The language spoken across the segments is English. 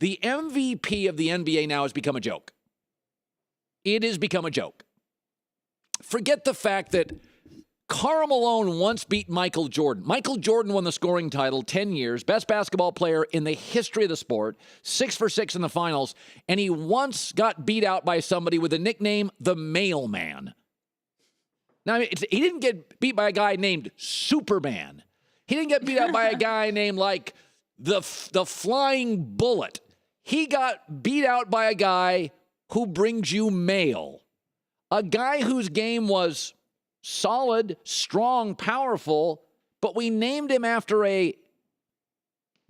The MVP of the NBA now has become a joke. It has become a joke. Forget the fact that Karl Malone once beat Michael Jordan. Michael Jordan won the scoring title 10 years, best basketball player in the history of the sport, 6 for 6 in the finals, and he once got beat out by somebody with the nickname the Mailman. Now, he didn't get beat by a guy named Superman. He didn't get beat out by a guy named, like, the Flying Bullet. He got beat out by a guy who brings you mail. A guy whose game was solid, strong, powerful, but we named him after a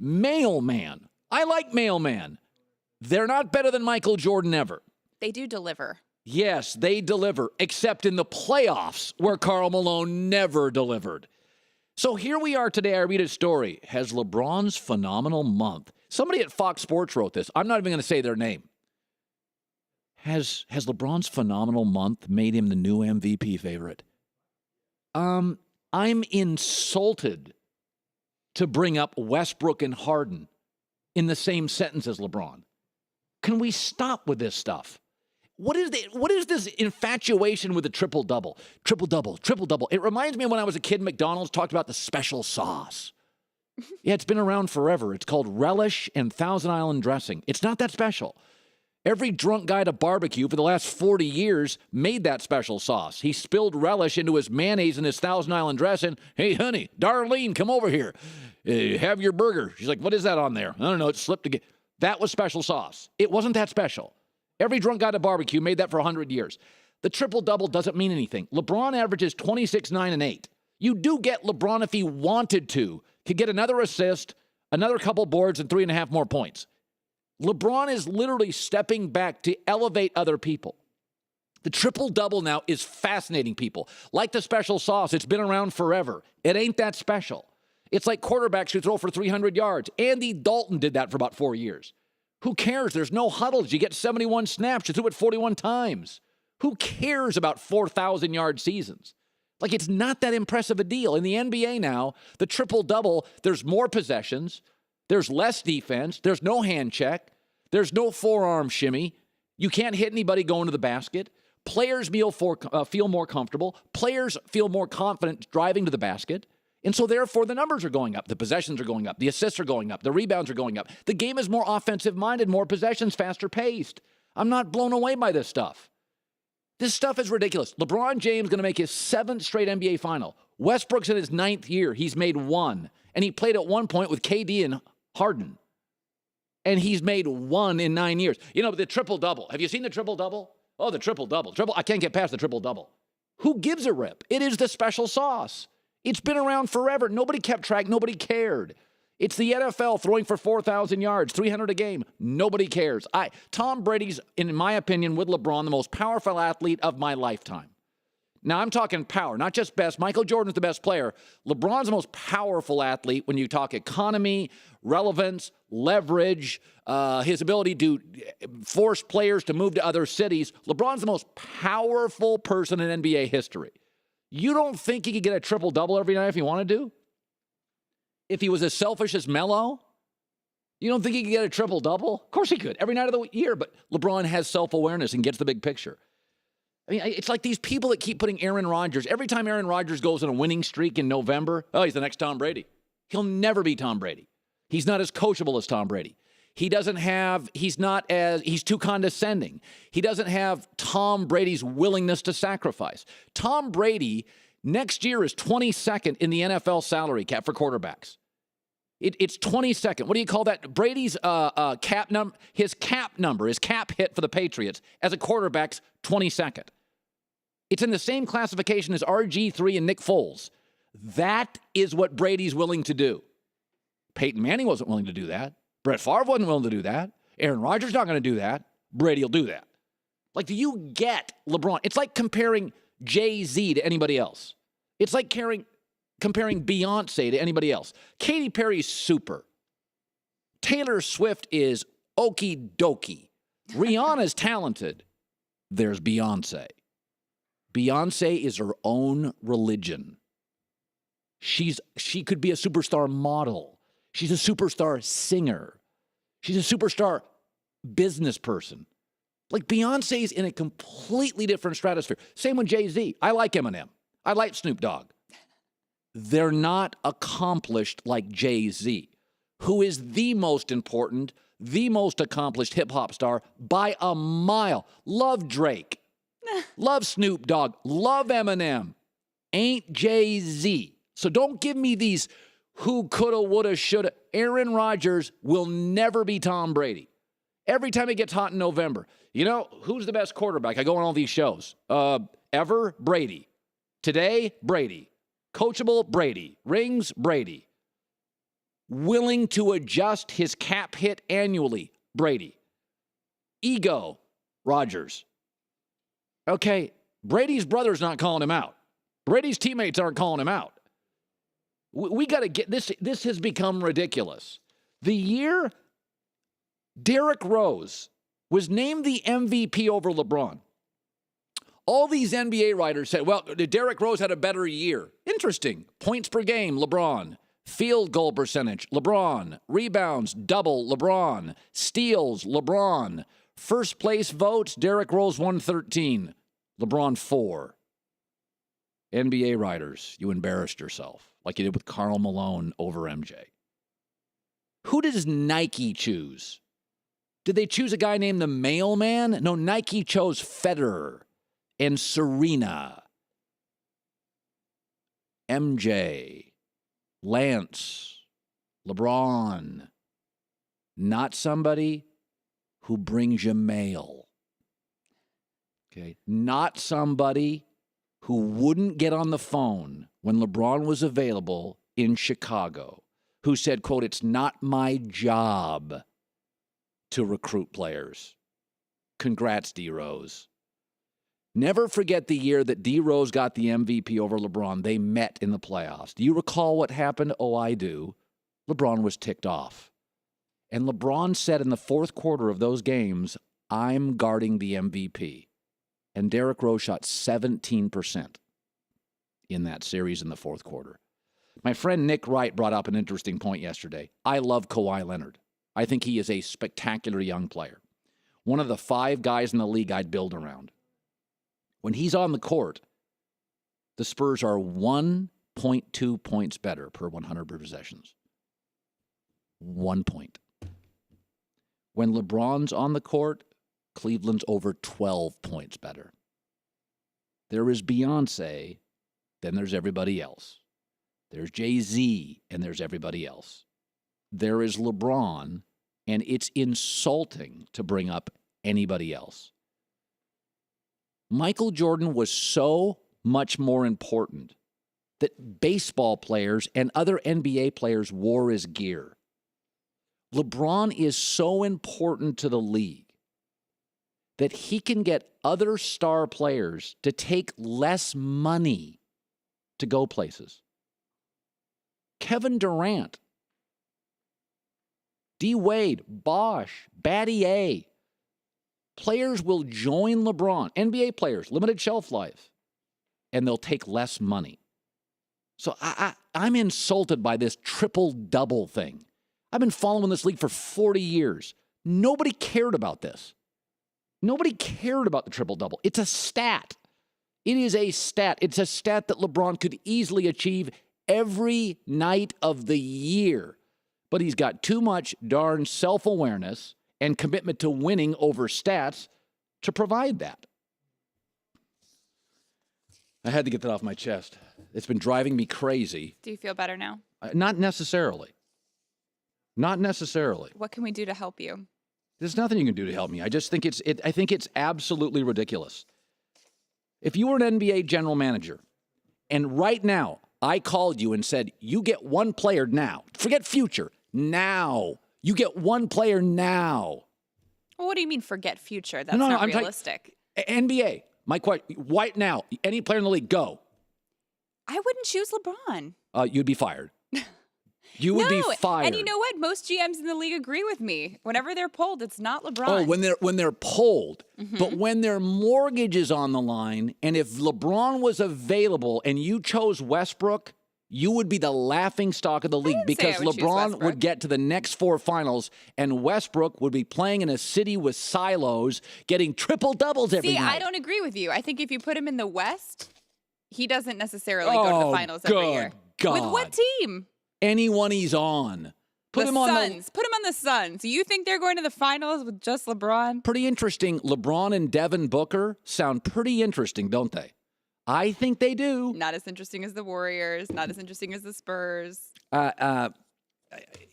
mailman. I like mailman. They're not better than Michael Jordan ever. They do deliver. Yes, they deliver, except in the playoffs where Karl Malone never delivered. So here we are today. I read a story. Has LeBron's phenomenal month. Somebody at Fox Sports wrote this. I'm not even going to say their name. Has LeBron's phenomenal month made him the new MVP favorite? I'm insulted to bring up Westbrook and Harden in the same sentence as LeBron. Can we stop with this stuff? What is this infatuation with the triple-double? Triple-double, triple-double. It reminds me of when I was a kid, McDonald's talked about the special sauce. Yeah, it's been around forever. It's called relish and Thousand Island dressing. It's not that special. Every drunk guy at a barbecue for the last 40 years made that special sauce. He spilled relish into his mayonnaise and his Thousand Island dressing. Hey, honey, Darlene, come over here. Have your burger. She's like, what is that on there? I don't know. It slipped again. That was special sauce. It wasn't that special. Every drunk guy at a barbecue made that for 100 years. The triple-double doesn't mean anything. LeBron averages 26, 9, and 8. You do get LeBron, if he wanted to, could get another assist, another couple boards, and 3.5 more points. LeBron is literally stepping back to elevate other people. The triple-double now is fascinating people. Like the special sauce, it's been around forever. It ain't that special. It's like quarterbacks who throw for 300 yards. Andy Dalton did that for about 4 years. Who cares? There's no huddles. You get 71 snaps. You threw it 41 times. Who cares about 4,000-yard seasons? Like, it's not that impressive a deal. In the NBA now, the triple-double, there's more possessions. There's less defense. There's no hand check. There's no forearm shimmy. You can't hit anybody going to the basket. Players feel more comfortable. Players feel more confident driving to the basket. And so, therefore, the numbers are going up. The possessions are going up. The assists are going up. The rebounds are going up. The game is more offensive-minded, more possessions, faster-paced. I'm not blown away by this stuff. This stuff is ridiculous. LeBron James is going to make his 7th straight NBA final. Westbrook's in his 9th year. He's made 1. And he played at one point with KD and Harden. And he's made 1 in 9 years. You know, the triple-double. Have you seen the triple-double? Oh, the triple-double. I can't get past the triple-double. Who gives a rip? It is the special sauce. It's been around forever. Nobody kept track. Nobody cared. It's the NFL throwing for 4,000 yards, 300 a game. Nobody cares. Tom Brady's, in my opinion, with LeBron, the most powerful athlete of my lifetime. Now, I'm talking power, not just best. Michael Jordan's the best player. LeBron's the most powerful athlete when you talk economy, relevance, leverage, his ability to force players to move to other cities. LeBron's the most powerful person in NBA history. You don't think he could get a triple-double every night if he wanted to? If he was as selfish as Melo? You don't think he could get a triple-double? Of course he could, every night of the year. But LeBron has self-awareness and gets the big picture. I mean, it's like these people that keep putting Aaron Rodgers. Every time Aaron Rodgers goes on a winning streak in November, oh, he's the next Tom Brady. He'll never be Tom Brady. He's not as coachable as Tom Brady. He's too condescending. He doesn't have Tom Brady's willingness to sacrifice. Tom Brady next year is 22nd in the NFL salary cap for quarterbacks. It's 22nd. What do you call that? Brady's cap number, his cap hit for the Patriots as a quarterback's 22nd. It's in the same classification as RG3 and Nick Foles. That is what Brady's willing to do. Peyton Manning wasn't willing to do that. Brett Favre wasn't willing to do that. Aaron Rodgers not going to do that. Brady will do that. Like, do you get LeBron? It's like comparing Jay-Z to anybody else. It's like comparing Beyonce to anybody else. Katy Perry's super. Taylor Swift is okie dokie. Rihanna's talented. There's Beyonce. Beyonce is her own religion. She could be a superstar model. She's a superstar singer. She's a superstar business person. Like Beyonce's in a completely different stratosphere. Same with Jay-Z. I like Eminem. I like Snoop Dogg. They're not accomplished like Jay-Z, who is the most important, the most accomplished hip-hop star by a mile. Love Drake. Love Snoop Dogg. Love Eminem. Ain't Jay-Z. So don't give me these who coulda, woulda, shoulda. Aaron Rodgers will never be Tom Brady. Every time it gets hot in November, you know, who's the best quarterback? I go on all these shows. Ever? Brady. Today? Brady. Coachable? Brady. Rings? Brady. Willing to adjust his cap hit annually? Brady. Ego? Rodgers. Okay, Brady's brother's not calling him out. Brady's teammates aren't calling him out. We got to get this. This has become ridiculous. The year Derrick Rose was named the MVP over LeBron, all these NBA writers said, well, Derrick Rose had a better year. Interesting. Points per game, LeBron. Field goal percentage, LeBron. Rebounds, double, LeBron. Steals, LeBron. First place votes, Derrick Rose 113, LeBron 4. NBA writers, you embarrassed yourself like you did with Karl Malone over MJ. Who does Nike choose? Did they choose a guy named the Mailman? No, Nike chose Federer and Serena, MJ, Lance, LeBron. Not somebody who brings you mail. Okay? Not somebody who wouldn't get on the phone when LeBron was available in Chicago, who said, quote, it's not my job to recruit players. Congrats, D. Rose. Never forget the year that D. Rose got the MVP over LeBron. They met in the playoffs. Do you recall what happened? Oh, I do. LeBron was ticked off. And LeBron said in the fourth quarter of those games, I'm guarding the MVP. And Derrick Rose shot 17% in that series in the fourth quarter. My friend Nick Wright brought up an interesting point yesterday. I love Kawhi Leonard. I think he is a spectacular young player. One of the 5 guys in the league I'd build around. When he's on the court, the Spurs are 1.2 points better per 100 possessions. 1 point. When LeBron's on the court, Cleveland's over 12 points better. There is Beyonce, then there's everybody else. There's Jay-Z, and there's everybody else. There is LeBron, and it's insulting to bring up anybody else. Michael Jordan was so much more important that baseball players and other NBA players wore his gear. LeBron is so important to the league that he can get other star players to take less money to go places. Kevin Durant, D. Wade, Bosh, Batty A. Players will join LeBron, NBA players, limited shelf life, and they'll take less money. So I'm insulted by this triple-double thing. I've been following this league for 40 years. Nobody cared about this. Nobody cared about the triple-double. It's a stat. It is a stat. It's a stat that LeBron could easily achieve every night of the year. But he's got too much darn self-awareness and commitment to winning over stats to provide that. I had to get that off my chest. It's been driving me crazy. Do you feel better now? Not necessarily. Not necessarily. What can we do to help you? There's nothing you can do to help me. I just think I think it's absolutely ridiculous. If you were an NBA general manager, and right now I called you and said, you get one player now. Forget future. Now. You get one player now. Well, what do you mean forget future? That's not realistic. NBA. My question, right now, any player in the league, go. I wouldn't choose LeBron. You'd be fired. You would be fired. And you know what? Most GMs in the league agree with me. Whenever they're polled, it's not LeBron. Oh, when they're polled. Mm-hmm. But when their mortgage is on the line, and if LeBron was available and you chose Westbrook, you would be the laughing stock of the league didn't say because I would choose LeBron Westbrook. would get to the next 4 finals and Westbrook would be playing in a city with silos, getting triple-doubles every See, night. I don't agree with you. I think if you put him in the West, he doesn't necessarily go to the finals every year. God. With what team? Anyone he's on. Put the him on Suns. Put him on the Suns. You think they're going to the finals with just LeBron? Pretty interesting. LeBron and Devin Booker sound pretty interesting, don't they? I think they do. Not as interesting as the Warriors. Not as interesting as the Spurs.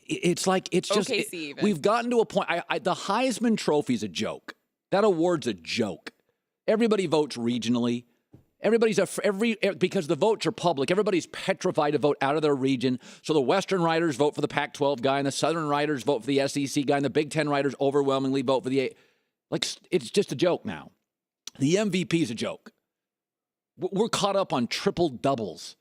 It's just OKC even. We've gotten to a point. The Heisman Trophy's a joke. That award's a joke. Everybody votes regionally. Because the votes are public, everybody's petrified to vote out of their region. So the Western writers vote for the Pac-12 guy, and the Southern writers vote for the SEC guy, and the Big Ten writers overwhelmingly vote for the it's just a joke now. The MVP's a joke. We're caught up on triple doubles.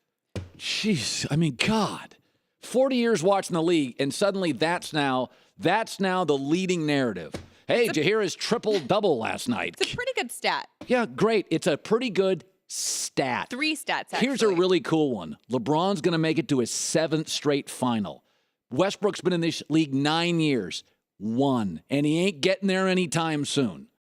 Jeez, I mean, God, 40 years watching the league, and suddenly that's now the leading narrative. Hey, did you hear his triple double last night? It's a pretty good stat. Yeah, great. It's a pretty good stat. 3 stats, actually. Here's a really cool one. LeBron's going to make it to his 7th straight final. Westbrook's been in this league 9 years. 1. And he ain't getting there anytime soon.